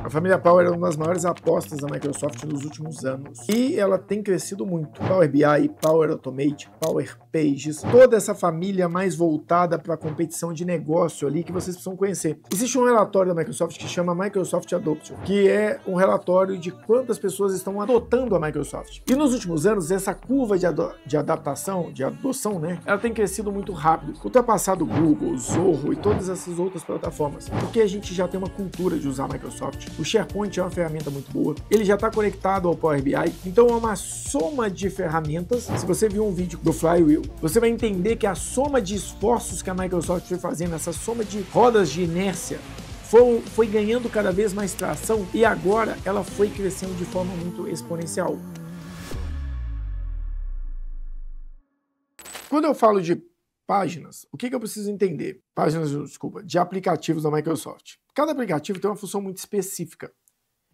A família Power é uma das maiores apostas da Microsoft nos últimos anos. E ela tem crescido muito. Power BI, Power Automate, Power Pages, toda essa família mais voltada para a competição de negócio ali que vocês precisam conhecer. Existe um relatório da Microsoft que chama Microsoft Adoption, que é um relatório de quantas pessoas estão adotando a Microsoft. E nos últimos anos, essa curva de adaptação, de adoção, né, ela tem crescido muito rápido, ultrapassado o Google, o Zorro e todas essas outras plataformas, porque a gente já tem uma cultura de usar a Microsoft. O SharePoint é uma ferramenta muito boa, ele já está conectado ao Power BI, então é uma soma de ferramentas. Se você viu um vídeo do Flywheel, você vai entender que a soma de esforços que a Microsoft foi fazendo, essa soma de rodas de inércia, foi ganhando cada vez mais tração e agora ela foi crescendo de forma muito exponencial. Quando eu falo de páginas, o que eu preciso entender? De aplicativos da Microsoft. Cada aplicativo tem uma função muito específica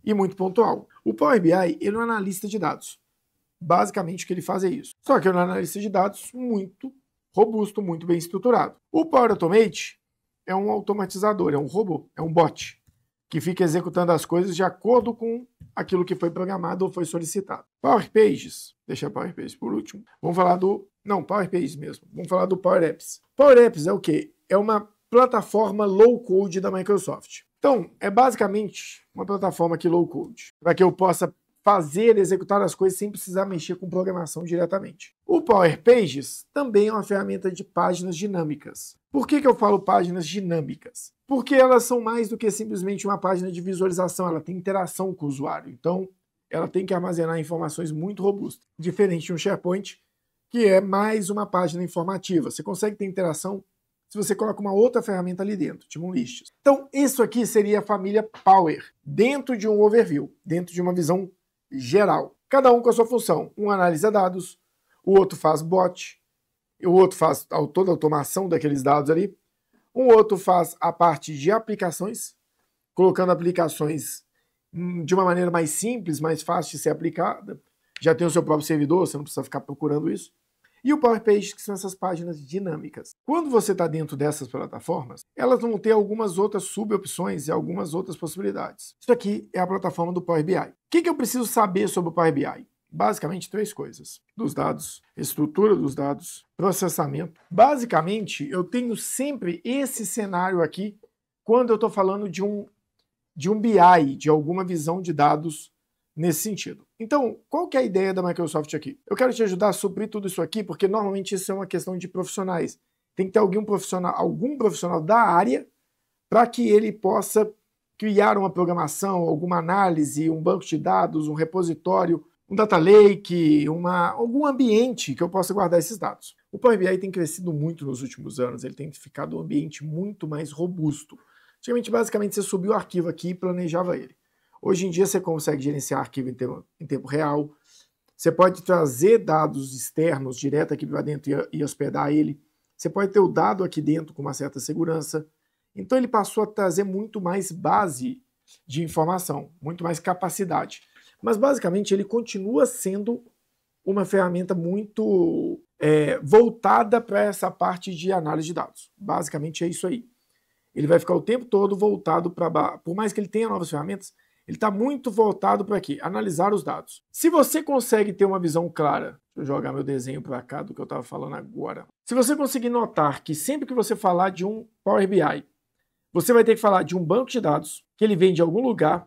e muito pontual. O Power BI, ele é um analista de dados. Basicamente, o que ele faz é isso. Só que é um analista de dados muito robusto, muito bem estruturado. O Power Automate é um automatizador, é um robô, é um bot, que fica executando as coisas de acordo com aquilo que foi programado ou foi solicitado. Power Pages, deixa Power Pages por último. Vamos falar do... Não, Power Pages mesmo. Vamos falar do Power Apps. Power Apps é o quê? É uma plataforma low-code da Microsoft. Então, é basicamente uma plataforma aqui low-code, para que eu possa executar as coisas sem precisar mexer com programação diretamente. O Power Pages também é uma ferramenta de páginas dinâmicas. Por que eu falo páginas dinâmicas? Porque elas são mais do que simplesmente uma página de visualização, ela tem interação com o usuário. Então, ela tem que armazenar informações muito robustas. Diferente de um SharePoint, que é mais uma página informativa. Você consegue ter interação se você coloca uma outra ferramenta ali dentro, tipo um lists. Então, isso aqui seria a família Power, dentro de um overview, dentro de uma visão geral. Cada um com a sua função. Um analisa dados, o outro faz bot, o outro faz toda a automação daqueles dados ali, um outro faz a parte de aplicações, colocando aplicações de uma maneira mais simples, mais fácil de ser aplicada. Já tem o seu próprio servidor, você não precisa ficar procurando isso. E o Power Pages, que são essas páginas dinâmicas. Quando você está dentro dessas plataformas, elas vão ter algumas outras sub-opções e algumas outras possibilidades. Isso aqui é a plataforma do Power BI. O que eu preciso saber sobre o Power BI? Basicamente, três coisas. Dos dados, estrutura dos dados, processamento. Basicamente, eu tenho sempre esse cenário aqui quando eu estou falando de um BI, de alguma visão de dados nesse sentido. Então, qual que é a ideia da Microsoft aqui? Eu quero te ajudar a suprir tudo isso aqui, porque normalmente isso é uma questão de profissionais. Tem que ter algum profissional da área para que ele possa criar uma programação, alguma análise, um banco de dados, um repositório, um data lake, algum ambiente que eu possa guardar esses dados. O Power BI tem crescido muito nos últimos anos, ele tem ficado um ambiente muito mais robusto. Antigamente, basicamente, você subia o arquivo aqui e planejava ele. Hoje em dia você consegue gerenciar arquivo em tempo real, você pode trazer dados externos direto aqui para dentro e hospedar ele, você pode ter o dado aqui dentro com uma certa segurança. Então ele passou a trazer muito mais base de informação, muito mais capacidade. Mas basicamente ele continua sendo uma ferramenta muito voltada para essa parte de análise de dados. Basicamente é isso aí. Ele vai ficar o tempo todo voltado para... Por mais que ele tenha novas ferramentas, ele está muito voltado para aqui, analisar os dados. Se você consegue ter uma visão clara, deixa eu jogar meu desenho para cá do que eu estava falando agora. Se você conseguir notar que sempre que você falar de um Power BI, você vai ter que falar de um banco de dados, que ele vem de algum lugar,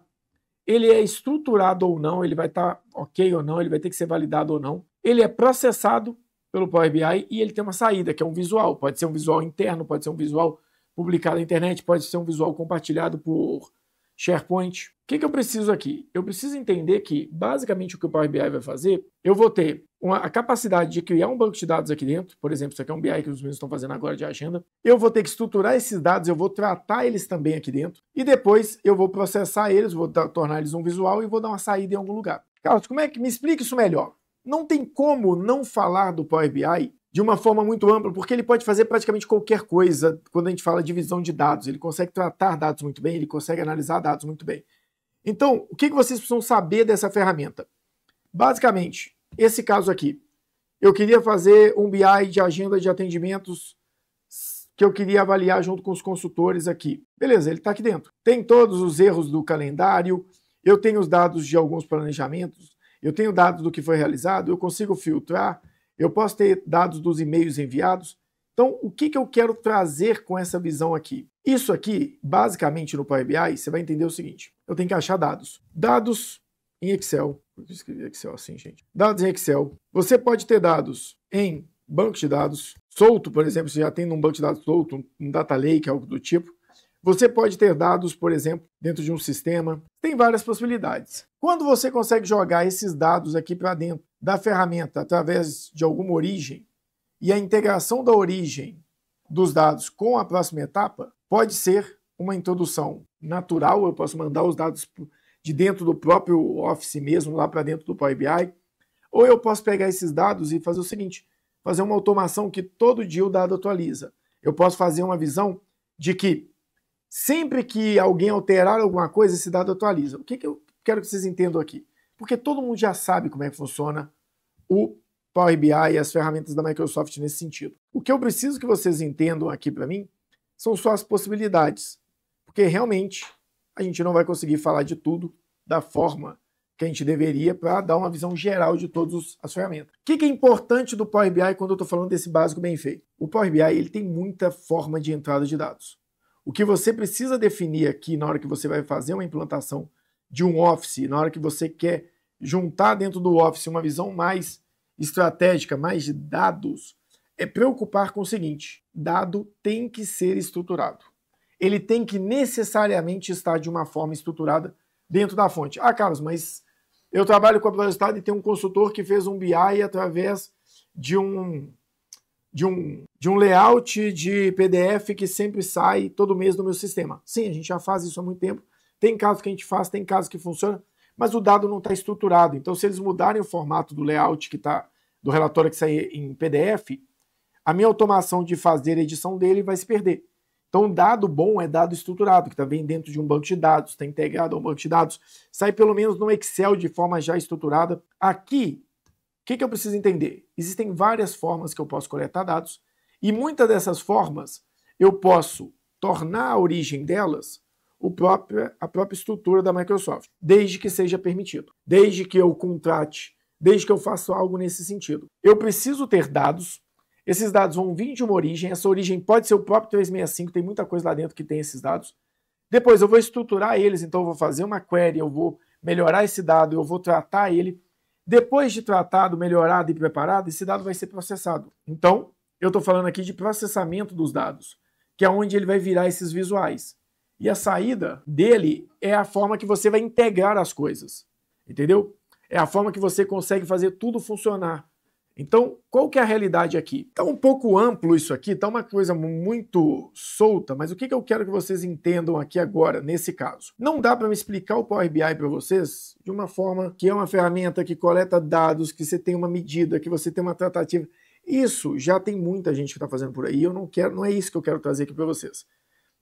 ele é estruturado ou não, ele vai estar ok ou não, ele vai ter que ser validado ou não, ele é processado pelo Power BI e ele tem uma saída, que é um visual. Pode ser um visual interno, pode ser um visual publicado na internet, pode ser um visual compartilhado por SharePoint. O que eu preciso aqui? Eu preciso entender que, basicamente, o que o Power BI vai fazer, eu vou ter a capacidade de criar um banco de dados aqui dentro, por exemplo, isso aqui é um BI que os meninos estão fazendo agora de agenda, eu vou ter que estruturar esses dados, eu vou tratar eles também aqui dentro, e depois eu vou processar eles, vou tornar eles um visual e vou dar uma saída em algum lugar. Carlos, como é que me explica isso melhor? Não tem como não falar do Power BI de uma forma muito ampla, porque ele pode fazer praticamente qualquer coisa quando a gente fala de visão de dados. Ele consegue tratar dados muito bem, ele consegue analisar dados muito bem. Então, o que vocês precisam saber dessa ferramenta? Basicamente, esse caso aqui, eu queria fazer um BI de agenda de atendimentos que eu queria avaliar junto com os consultores aqui. Beleza, ele está aqui dentro. Tem todos os erros do calendário, eu tenho os dados de alguns planejamentos, eu tenho dados do que foi realizado, eu consigo filtrar, eu posso ter dados dos e-mails enviados. Então, o que eu quero trazer com essa visão aqui? Isso aqui, basicamente, no Power BI, você vai entender o seguinte. Eu tenho que achar dados. Dados em Excel. Por que eu escrevi Excel assim, gente? Dados em Excel. Você pode ter dados em banco de dados solto, por exemplo, você já tem um banco de dados solto, um data lake, algo do tipo. Você pode ter dados, por exemplo, dentro de um sistema. Tem várias possibilidades. Quando você consegue jogar esses dados aqui para dentro da ferramenta através de alguma origem, e a integração da origem dos dados com a próxima etapa pode ser uma introdução natural, eu posso mandar os dados de dentro do próprio Office mesmo, lá para dentro do Power BI, ou eu posso pegar esses dados e fazer o seguinte, fazer uma automação que todo dia o dado atualiza. Eu posso fazer uma visão de que sempre que alguém alterar alguma coisa, esse dado atualiza. O que eu quero que vocês entendam aqui? Porque todo mundo já sabe como é que funciona o Power BI e as ferramentas da Microsoft nesse sentido. O que eu preciso que vocês entendam aqui para mim são só as possibilidades, porque realmente a gente não vai conseguir falar de tudo da forma que a gente deveria para dar uma visão geral de todas as ferramentas. O que é importante do Power BI quando eu estou falando desse básico bem feito? O Power BI ele tem muita forma de entrada de dados. O que você precisa definir aqui na hora que você vai fazer uma implantação de um Office, na hora que você quer juntar dentro do Office uma visão mais estratégica, mais de dados, é preocupar com o seguinte: dado tem que ser estruturado. Ele tem que necessariamente estar de uma forma estruturada dentro da fonte. Ah, Carlos, mas eu trabalho com a Protestado e tem um consultor que fez um BI através de um layout de PDF que sempre sai todo mês no meu sistema. Sim, a gente já faz isso há muito tempo. Tem casos que a gente faz, tem casos que funciona, mas o dado não está estruturado. Então, se eles mudarem o formato do layout que está do relatório que sai em PDF, a minha automação de fazer a edição dele vai se perder. Então, dado bom é dado estruturado, que está bem dentro de um banco de dados, está integrado a um banco de dados, sai pelo menos no Excel de forma já estruturada. Aqui, o que eu preciso entender? Existem várias formas que eu posso coletar dados, e muitas dessas formas eu posso tornar a origem delas a própria estrutura da Microsoft, desde que seja permitido, desde que eu contrate, desde que eu faça algo nesse sentido. Eu preciso ter dados, esses dados vão vir de uma origem, essa origem pode ser o próprio 365, tem muita coisa lá dentro que tem esses dados. Depois eu vou estruturar eles, então eu vou fazer uma query, eu vou melhorar esse dado, eu vou tratar ele. Depois de tratado, melhorado e preparado, esse dado vai ser processado. Então, eu estou falando aqui de processamento dos dados, que é onde ele vai virar esses visuais. E a saída dele é a forma que você vai integrar as coisas, entendeu? É a forma que você consegue fazer tudo funcionar. Então, qual que é a realidade aqui? Está um pouco amplo isso aqui, está uma coisa muito solta, mas o que eu quero que vocês entendam aqui agora, nesse caso? Não dá para me explicar o Power BI para vocês de uma forma que é uma ferramenta que coleta dados, que você tem uma medida, que você tem uma tratativa. Isso já tem muita gente que está fazendo por aí, eu não quero, não é isso que eu quero trazer aqui para vocês.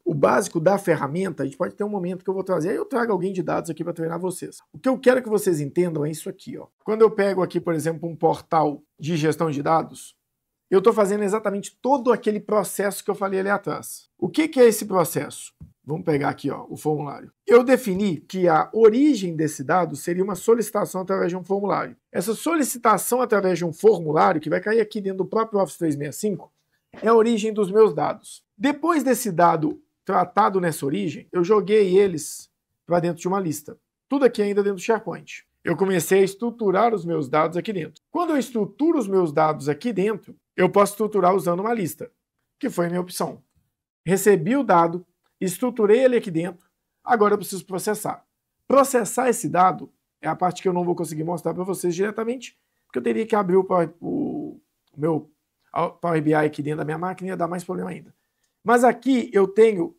O básico da ferramenta, a gente pode ter um momento que eu vou trazer, aí eu trago alguém de dados aqui para treinar vocês. O que eu quero que vocês entendam é isso aqui, ó. Quando eu pego aqui, por exemplo, um portal de gestão de dados, eu estou fazendo exatamente todo aquele processo que eu falei ali atrás. O que é esse processo? Vamos pegar aqui, ó, o formulário. Eu defini que a origem desse dado seria uma solicitação através de um formulário. Essa solicitação através de um formulário, que vai cair aqui dentro do próprio Office 365, é a origem dos meus dados. Depois desse dado tratado nessa origem, eu joguei eles para dentro de uma lista. Tudo aqui ainda dentro do SharePoint. Eu comecei a estruturar os meus dados aqui dentro. Quando eu estruturo os meus dados aqui dentro, eu posso estruturar usando uma lista, que foi a minha opção. Recebi o dado, estruturei ele aqui dentro, agora eu preciso processar. Processar esse dado é a parte que eu não vou conseguir mostrar para vocês diretamente, porque eu teria que abrir o meu Power BI aqui dentro da minha máquina e ia dar mais problema ainda. Mas aqui eu tenho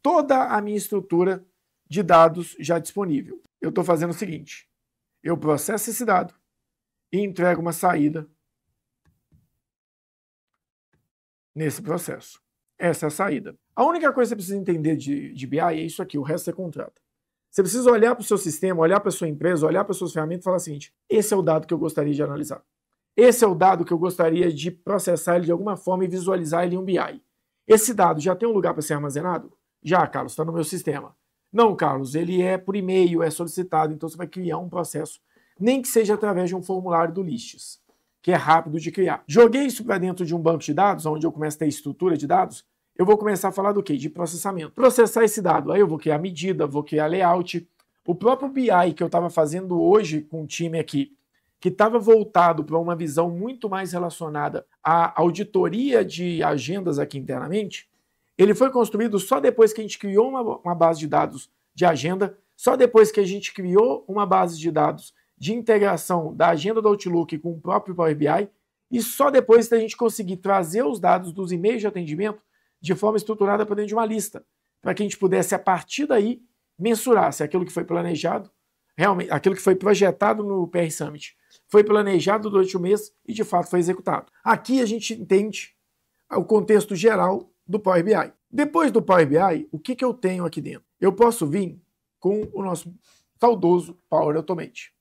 toda a minha estrutura de dados já disponível. Eu estou fazendo o seguinte, eu processo esse dado e entrego uma saída nesse processo. Essa é a saída. A única coisa que você precisa entender de BI é isso aqui, o resto você contrata. Você precisa olhar para o seu sistema, olhar para a sua empresa, olhar para as suas ferramentas e falar o seguinte, esse é o dado que eu gostaria de analisar. Esse é o dado que eu gostaria de processar ele de alguma forma e visualizar ele em um BI. Esse dado já tem um lugar para ser armazenado? Já, Carlos, está no meu sistema. Não, Carlos, ele é por e-mail, é solicitado, então você vai criar um processo, nem que seja através de um formulário do Lists, que é rápido de criar. Joguei isso para dentro de um banco de dados, onde eu começo a ter estrutura de dados, eu vou começar a falar do quê? De processamento. Processar esse dado, aí eu vou criar medida, vou criar layout. O próprio BI que eu estava fazendo hoje com o time aqui, que estava voltado para uma visão muito mais relacionada à auditoria de agendas aqui internamente, ele foi construído só depois que a gente criou uma base de dados de agenda, só depois que a gente criou uma base de dados de integração da agenda do Outlook com o próprio Power BI, e só depois da gente conseguir trazer os dados dos e-mails de atendimento de forma estruturada para dentro de uma lista, para que a gente pudesse, a partir daí, mensurar se aquilo que foi planejado, realmente, aquilo que foi projetado no PR Summit, foi planejado durante o mês e, de fato, foi executado. Aqui a gente entende o contexto geral do Power BI. Depois do Power BI, o que eu tenho aqui dentro? Eu posso vir com o nosso saudoso Power Automate.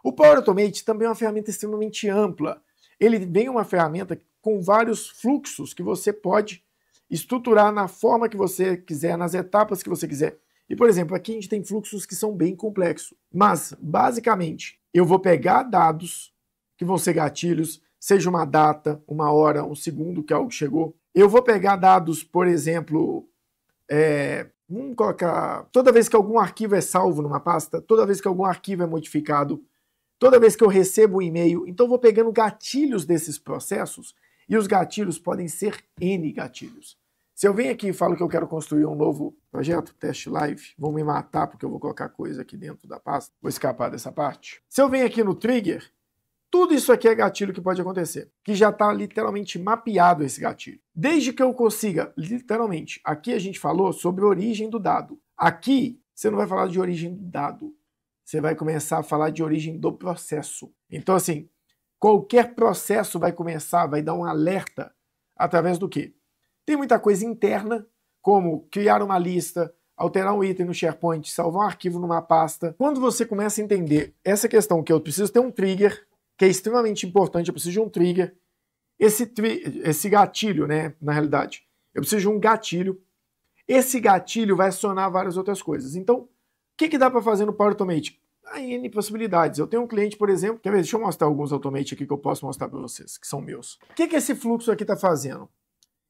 O Power Automate também é uma ferramenta extremamente ampla. Ele vem uma ferramenta com vários fluxos que você pode estruturar na forma que você quiser, nas etapas que você quiser. E, por exemplo, aqui a gente tem fluxos que são bem complexos. Mas, basicamente, eu vou pegar dados que vão ser gatilhos, seja uma data, uma hora, um segundo que algo chegou. Eu vou pegar dados, por exemplo, vamos colocar, toda vez que algum arquivo é salvo numa pasta, toda vez que algum arquivo é modificado, toda vez que eu recebo um e-mail. Então, eu vou pegando gatilhos desses processos, e os gatilhos podem ser N gatilhos. Se eu venho aqui e falo que eu quero construir um novo projeto, teste live, vão me matar porque eu vou colocar coisa aqui dentro da pasta, vou escapar dessa parte. Se eu venho aqui no trigger, tudo isso aqui é gatilho que pode acontecer, que já está literalmente mapeado esse gatilho. Desde que eu consiga, literalmente, aqui a gente falou sobre a origem do dado. Aqui, você não vai falar de origem do dado, você vai começar a falar de origem do processo. Então, assim, qualquer processo vai começar, vai dar um alerta através do quê? Tem muita coisa interna, como criar uma lista, alterar um item no SharePoint, salvar um arquivo numa pasta. Quando você começa a entender essa questão que eu preciso ter um trigger, que é extremamente importante, eu preciso de um trigger, esse gatilho, né, na realidade, eu preciso de um gatilho, esse gatilho vai acionar várias outras coisas. Então, o que dá para fazer no Power Automate? Há N possibilidades. Eu tenho um cliente, por exemplo, quer ver, deixa eu mostrar alguns Automate aqui que eu posso mostrar para vocês, que são meus. O que esse fluxo aqui está fazendo?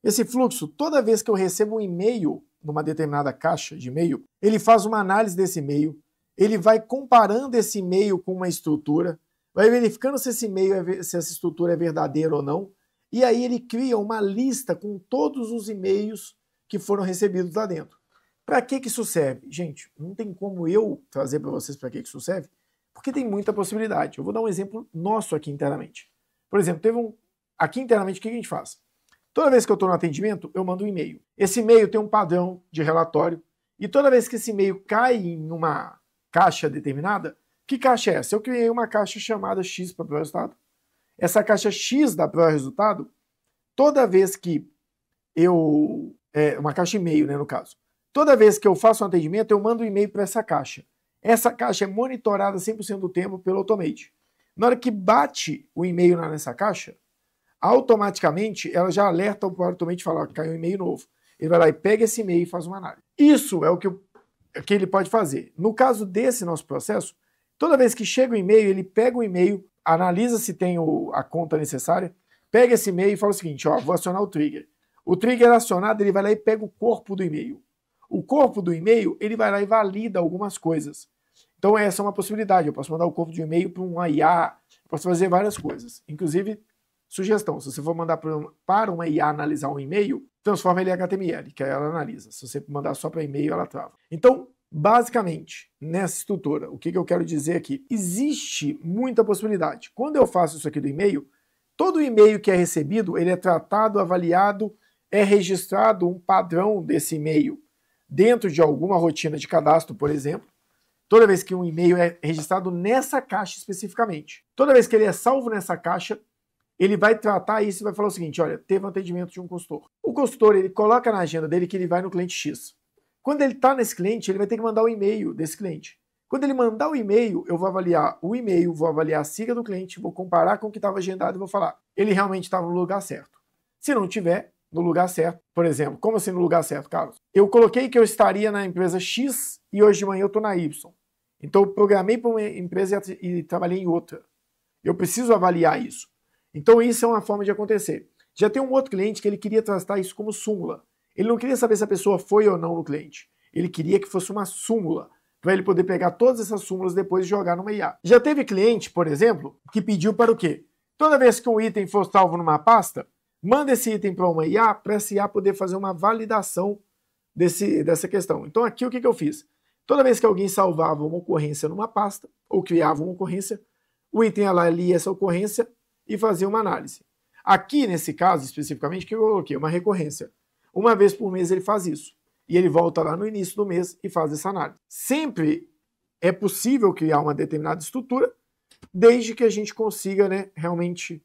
Esse fluxo, toda vez que eu recebo um e-mail numa determinada caixa de e-mail, ele faz uma análise desse e-mail, ele vai comparando esse e-mail com uma estrutura, vai verificando se esse e-mail, se essa estrutura é verdadeira ou não, e aí ele cria uma lista com todos os e-mails que foram recebidos lá dentro. Para que isso serve? Gente, não tem como eu trazer para vocês para que isso serve, porque tem muita possibilidade. Eu vou dar um exemplo nosso aqui internamente. Por exemplo, aqui internamente o que a gente faz? Toda vez que eu estou no atendimento, eu mando um e-mail. Esse e-mail tem um padrão de relatório, e toda vez que esse e-mail cai em uma caixa determinada, que caixa é essa? Eu criei uma caixa chamada X para Pro Resultado. Essa caixa X da Pro Resultado, toda vez que uma caixa e-mail, né, no caso. Toda vez que eu faço um atendimento, eu mando um e-mail para essa caixa. Essa caixa é monitorada 100% do tempo pelo Automate. Na hora que bate o e-mail nessa caixa, automaticamente ela já alerta o Power Automate e fala, caiu um e-mail novo. Ele vai lá e pega esse e-mail e faz uma análise. Isso é o que ele pode fazer. No caso desse nosso processo, toda vez que chega o e-mail, ele pega o e-mail, analisa se tem a conta necessária, pega esse e-mail e fala o seguinte, ó, vou acionar o trigger. O trigger acionado, ele vai lá e pega o corpo do e-mail. O corpo do e-mail, ele vai lá e valida algumas coisas. Então essa é uma possibilidade. Eu posso mandar o corpo de e-mail para um IA, posso fazer várias coisas. Inclusive, sugestão, se você for mandar para uma IA analisar um e-mail, transforma ele em HTML, que aí ela analisa. Se você mandar só para e-mail, ela trava. Então, basicamente, nessa estrutura, o que eu quero dizer aqui? Existe muita possibilidade. Quando eu faço isso aqui do e-mail, todo e-mail que é recebido, ele é tratado, avaliado, é registrado um padrão desse e-mail dentro de alguma rotina de cadastro, por exemplo. Toda vez que um e-mail é registrado nessa caixa especificamente. Toda vez que ele é salvo nessa caixa, ele vai tratar isso e vai falar o seguinte, olha, teve um atendimento de um consultor. O consultor, ele coloca na agenda dele que ele vai no cliente X. Quando ele está nesse cliente, ele vai ter que mandar o e-mail desse cliente. Quando ele mandar o e-mail, eu vou avaliar o e-mail, vou avaliar a sigla do cliente, vou comparar com o que estava agendado e vou falar, ele realmente estava no lugar certo. Se não tiver, no lugar certo. Por exemplo, como assim no lugar certo, Carlos? Eu coloquei que eu estaria na empresa X e hoje de manhã eu estou na Y. Então eu programei para uma empresa e trabalhei em outra. Eu preciso avaliar isso. Então isso é uma forma de acontecer. Já tem um outro cliente que ele queria tratar isso como súmula. Ele não queria saber se a pessoa foi ou não no cliente. Ele queria que fosse uma súmula, para ele poder pegar todas essas súmulas depois e jogar numa IA. Já teve cliente, por exemplo, que pediu para o quê? Toda vez que um item for salvo numa pasta, manda esse item para uma IA, para essa IA poder fazer uma validação dessa questão. Então aqui o que eu fiz? Toda vez que alguém salvava uma ocorrência numa pasta, ou criava uma ocorrência, o item ia lá, lia essa ocorrência e fazia uma análise. Aqui, nesse caso especificamente, que eu coloquei uma recorrência. Uma vez por mês ele faz isso. E ele volta lá no início do mês e faz essa análise. Sempre é possível criar uma determinada estrutura, desde que a gente consiga, né, realmente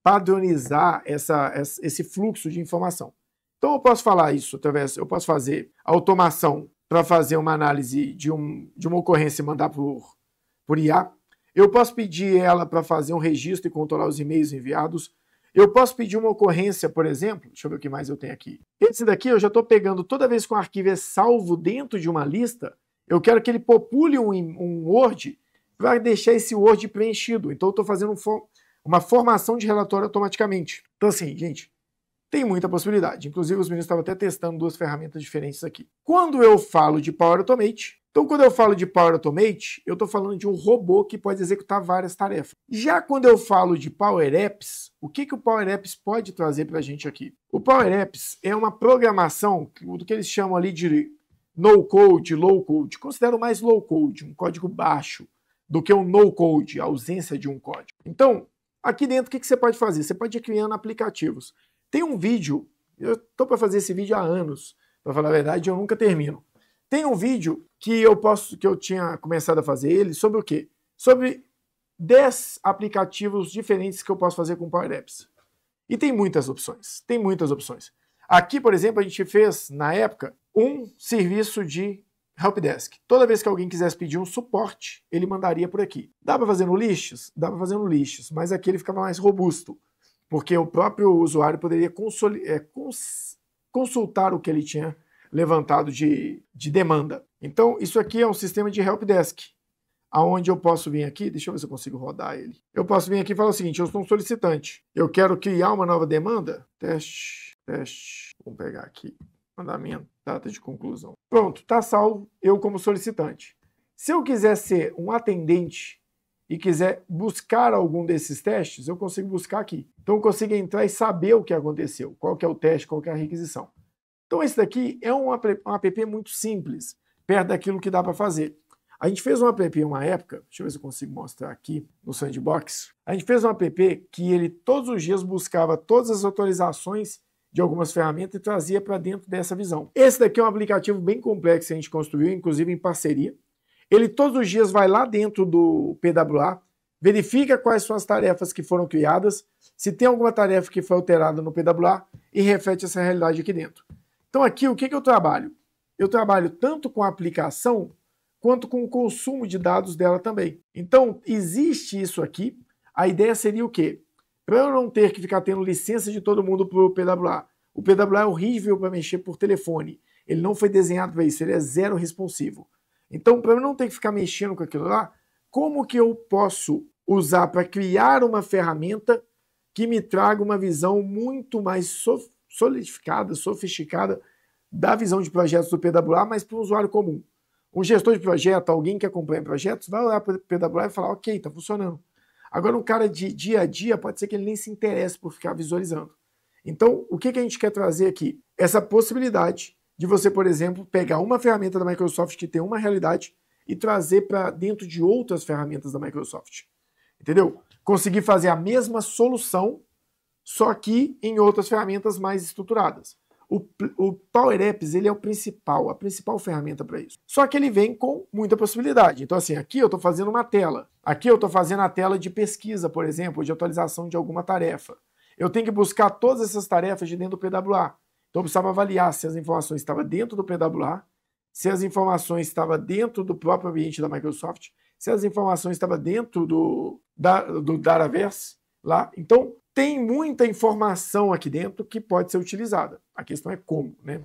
padronizar esse fluxo de informação. Então eu posso falar isso através, eu posso fazer automação para fazer uma análise de uma ocorrência e mandar por IA. Eu posso pedir ela para fazer um registro e controlar os e-mails enviados. Eu posso pedir uma ocorrência, por exemplo, deixa eu ver o que mais eu tenho aqui. Esse daqui eu já estou pegando toda vez que um arquivo é salvo dentro de uma lista, eu quero que ele popule um Word para deixar esse Word preenchido. Então eu estou fazendo uma formação de relatório automaticamente. Então assim, gente, tem muita possibilidade. Inclusive os meninos estavam até testando duas ferramentas diferentes aqui. Quando eu falo de Power Automate, então quando eu falo de Power Automate, eu estou falando de um robô que pode executar várias tarefas. Já quando eu falo de Power Apps, o que o Power Apps pode trazer para a gente aqui? O Power Apps é uma programação do que eles chamam ali de no-code, low-code. Considero mais low-code, um código baixo, do que um no-code, a ausência de um código. Então, aqui dentro, o que você pode fazer? Você pode ir criando aplicativos. Tem um vídeo, eu estou para fazer esse vídeo há anos, para falar a verdade, eu nunca termino. Tem um vídeo que eu tinha começado a fazer ele sobre o quê? Sobre 10 aplicativos diferentes que eu posso fazer com Power Apps. E tem muitas opções, tem muitas opções. Aqui, por exemplo, a gente fez, na época, um serviço de helpdesk. Toda vez que alguém quisesse pedir um suporte, ele mandaria por aqui. Dá para fazer no Lists? Dá para fazer no Lists, mas aqui ele ficava mais robusto, porque o próprio usuário poderia consultar o que ele tinha levantado de demanda. Então, isso aqui é um sistema de helpdesk, aonde eu posso vir aqui, deixa eu ver se eu consigo rodar ele. Eu posso vir aqui e falar o seguinte, eu sou um solicitante, eu quero criar uma nova demanda, teste, vamos pegar aqui, mandamento, data de conclusão. Pronto, está salvo, eu como solicitante. Se eu quiser ser um atendente e quiser buscar algum desses testes, eu consigo buscar aqui. Então eu consigo entrar e saber o que aconteceu, qual que é o teste, qual que é a requisição. Então esse daqui é um app muito simples, perto daquilo que dá para fazer. A gente fez um app uma época, deixa eu ver se eu consigo mostrar aqui no Sandbox. A gente fez um app que ele todos os dias buscava todas as atualizações de algumas ferramentas e trazia para dentro dessa visão. Esse daqui é um aplicativo bem complexo que a gente construiu, inclusive em parceria. Ele todos os dias vai lá dentro do PWA, verifica quais são as tarefas que foram criadas, se tem alguma tarefa que foi alterada no PWA e reflete essa realidade aqui dentro. Então aqui o que eu trabalho? Eu trabalho tanto com a aplicação quanto com o consumo de dados dela também. Então existe isso aqui, a ideia seria o quê? Para eu não ter que ficar tendo licença de todo mundo para o PWA. O PWA é horrível para mexer por telefone, ele não foi desenhado para isso, ele é zero responsivo. Então para eu não ter que ficar mexendo com aquilo lá, como que eu posso usar para criar uma ferramenta que me traga uma visão muito mais solidificada, sofisticada da visão de projetos do PWA, mas para um usuário comum. Um gestor de projeto, alguém que acompanha projetos, vai olhar para o PWA e falar, ok, está funcionando. Agora, um cara de dia a dia, pode ser que ele nem se interesse por ficar visualizando. Então, o que a gente quer trazer aqui? Essa possibilidade de você, por exemplo, pegar uma ferramenta da Microsoft que tem uma realidade e trazer para dentro de outras ferramentas da Microsoft. Entendeu? Conseguir fazer a mesma solução, só que em outras ferramentas mais estruturadas. O Power Apps, ele é a principal ferramenta para isso. Só que ele vem com muita possibilidade. Então assim, aqui eu estou fazendo uma tela. Aqui eu estou fazendo a tela de pesquisa, por exemplo, de atualização de alguma tarefa. Eu tenho que buscar todas essas tarefas de dentro do PWA. Então eu precisava avaliar se as informações estavam dentro do PWA, se as informações estavam dentro do próprio ambiente da Microsoft, se as informações estavam dentro do Dataverse lá. Então, Tem muita informação aqui dentro que pode ser utilizada. A questão é como, né?